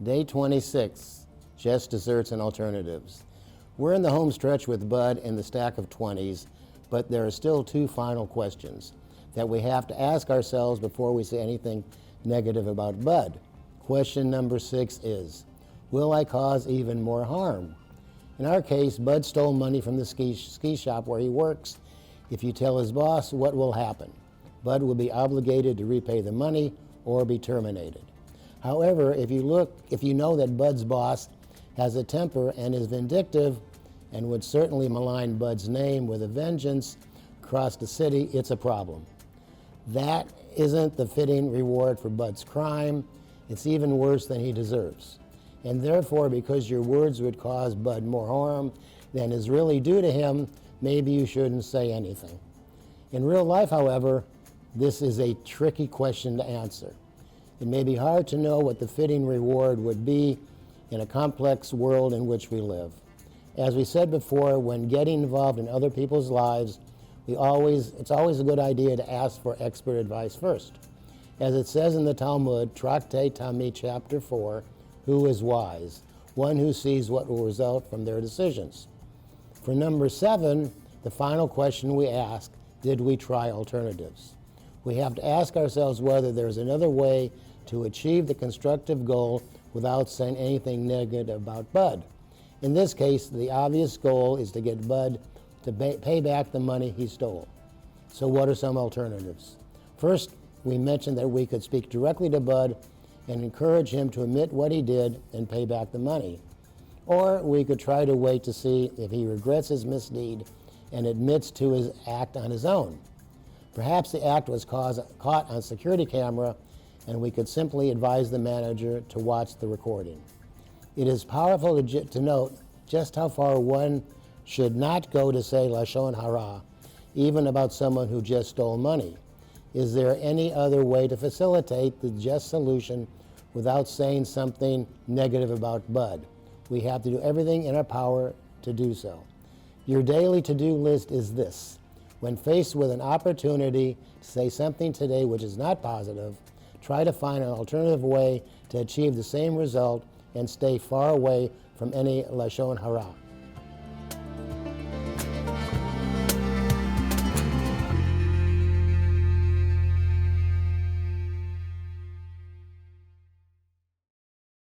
Day 26, just desserts and alternatives. We're in the home stretch with Bud and the stack of 20s, but there are still two final questions that we have to ask ourselves before we say anything negative about Bud. Question number 6 is, will I cause even more harm? In our case, Bud stole money from the ski shop where he works. If you tell his boss, what will happen? Bud will be obligated to repay the money or be terminated. However, if you know that Bud's boss has a temper and is vindictive and would certainly malign Bud's name with a vengeance across the city, it's a problem. That isn't the fitting reward for Bud's crime. It's even worse than he deserves. And therefore, because your words would cause Bud more harm than is really due to him, maybe you shouldn't say anything. In real life, however, this is a tricky question to answer. It may be hard to know what the fitting reward would be in a complex world in which we live. As we said before, when getting involved in other people's lives, it's always a good idea to ask for expert advice first. As it says in the Talmud, Tractate Tamid, chapter 4, who is wise? One who sees what will result from their decisions. For number 7, the final question we ask, did we try alternatives? We have to ask ourselves whether there's another way to achieve the constructive goal without saying anything negative about Bud. In this case, the obvious goal is to get Bud to pay back the money he stole. So what are some alternatives? First, we mentioned that we could speak directly to Bud and encourage him to admit what he did and pay back the money. Or we could try to wait to see if he regrets his misdeed and admits to his act on his own. Perhaps the act was caught on security camera and we could simply advise the manager to watch the recording. It is powerful to note just how far one should not go to say Lashon Hara, even about someone who just stole money. Is there any other way to facilitate the just solution without saying something negative about Bud? We have to do everything in our power to do so. Your daily to-do list is this. When faced with an opportunity to say something today which is not positive, try to find an alternative way to achieve the same result and stay far away from any Lashon Hara.